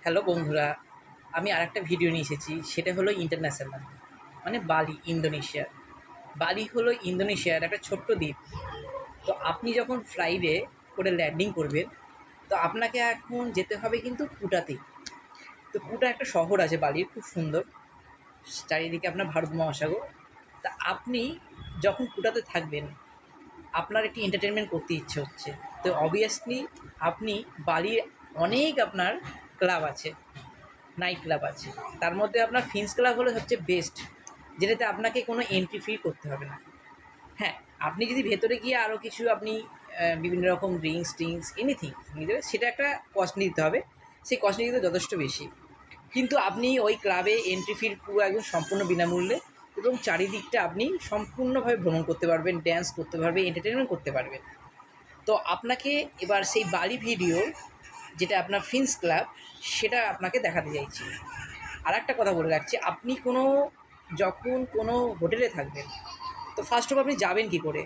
Hello বন্ধুরা, আমি আরেকটা ভিডিও নিয়ে এসেছি। সেটা হলো ইন্টারন্যাশনাল, মানে বালি, ইন্দোনেশিয়া। বালি হলো ইন্দোনেশিয়ার একটা ছোট্ট দ্বীপ। তো আপনি যখন ফ্লাইটে করে ল্যান্ডিং করবেন, তো আপনাকে এখন যেতে হবে কিন্তু কুটাতে। তো কুটা একটা শহর আছে বালির, খুব সুন্দর, চারিদিকে আপনার ভারত মহাসাগর। তা আপনি যখন কুটাতে থাকবেন, আপনার একটি এন্টারটেনমেন্ট করতে ইচ্ছে হচ্ছে। তো অবভিয়াসলি আপনি বালির অনেক আপনার ক্লাব আছে, নাইট ক্লাব আছে। তার মধ্যে আপনার ফিন্স ক্লাব হলো সবচেয়ে বেস্ট, যেটাতে আপনাকে কোনো এন্ট্রি ফি করতে হবে না। হ্যাঁ, আপনি যদি ভেতরে গিয়ে আরও কিছু আপনি বিভিন্ন রকম ড্রিঙ্কস এনিথিং নিতে হবে, সেটা একটা কস্ট নিতে হবে। সেই কস্ট নিতে যথেষ্ট বেশি, কিন্তু আপনি ওই ক্লাবে এন্ট্রি ফির পুরো একদম সম্পূর্ণ বিনামূল্যে, এবং চারিদিকটা আপনি সম্পূর্ণভাবে ভ্রমণ করতে পারবেন, ড্যান্স করতে পারবেন, এন্টারটেনমেন্ট করতে পারবেন। তো আপনাকে এবার সেই বালি ভিডিও, যেটা আপনার ফিন্স ক্লাব, সেটা আপনাকে দেখাতে চাইছি। আর একটা কথা বলে রাখছি, আপনি যখন কোনো হোটেলে থাকবেন, তো ফার্স্ট অফ আপনি যাবেন কী করে?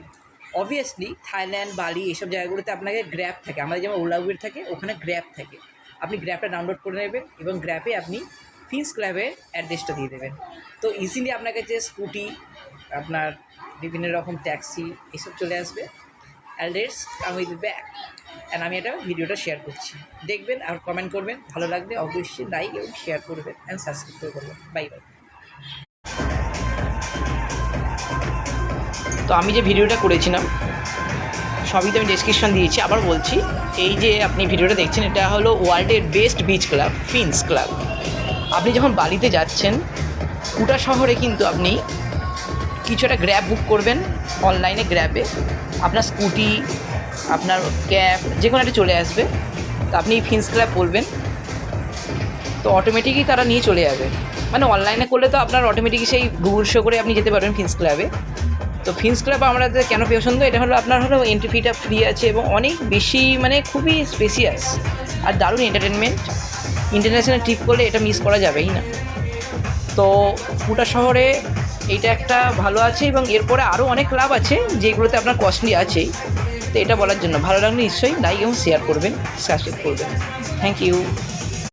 অবভিয়াসলি থাইল্যান্ড, বালি এইসব জায়গাগুলোতে আপনাকে গ্র্যাব থাকে। আমাদের যেমন ওলা উবের থাকে, ওখানে গ্র্যাব থাকে। আপনি গ্র্যাবটা ডাউনলোড করে নেবেন এবং গ্র্যাবে আপনি ফিন্স ক্লাবের অ্যাড্রেসটা দিয়ে দেবেন। তো ইজিলি আপনার কাছে স্কুটি, আপনার বিভিন্ন রকম ট্যাক্সি এসব চলে আসবে। Address come with back. And আমি এটা ভিডিওটা শেয়ার করছি, দেখবেন আর কমেন্ট করবেন। ভালো লাগলে অবশ্যই লাইক এবং শেয়ার করবেন অ্যান্ড সাবস্ক্রাইব করে করবেন। Bye bye. তো আমি যে ভিডিওটা করেছিলাম সবই তো আমি ডেসক্রিপশন দিয়েছি, আবার বলছি। এই যে আপনি ভিডিওটা দেখছেন, এটা হলো ওয়ার্ল্ডের বেস্ট বিচ ক্লাব, ফিন্স ক্লাব। আপনি যখন বালিতে যাচ্ছেন, কুটা শহরে কিন্তু আপনি কিছু একটা গ্র্যাব বুক করবেন অনলাইনে। গ্র্যাবে আপনার স্কুটি, আপনার ক্যাব যে কোনো একটা চলে আসবে। তো আপনি ফিন্স ক্লাব বলবেন, তো অটোমেটিকই তারা নিয়ে চলে যাবে। মানে অনলাইনে করলে তো আপনার অটোমেটিকই সেই গুগল শো করে আপনি যেতে পারবেন ফিন্স ক্লাবে। তো ফিন্স ক্লাব আমাদের কেন পছন্দ, এটা হলো আপনার হলো এন্ট্রি ফিটা ফ্রি আছে এবং অনেক বেশি, মানে খুবই স্পেসিয়াস আর দারুণ এন্টারটেনমেন্ট। ইন্টারন্যাশনাল ট্রিপ করলে এটা মিস করা যাবেই না। তো কুটা শহরে এইটা একটা ভালো আছে, এবং এরপরে আরও অনেক ক্লাব আছে যেগুলোতে আপনার কস্টলি আছেই। তো এটা বলার জন্য, ভালো লাগলে নিশ্চয়ই লাইক এবং শেয়ার করবেন, সাবস্ক্রাইব করবেন। Thank you.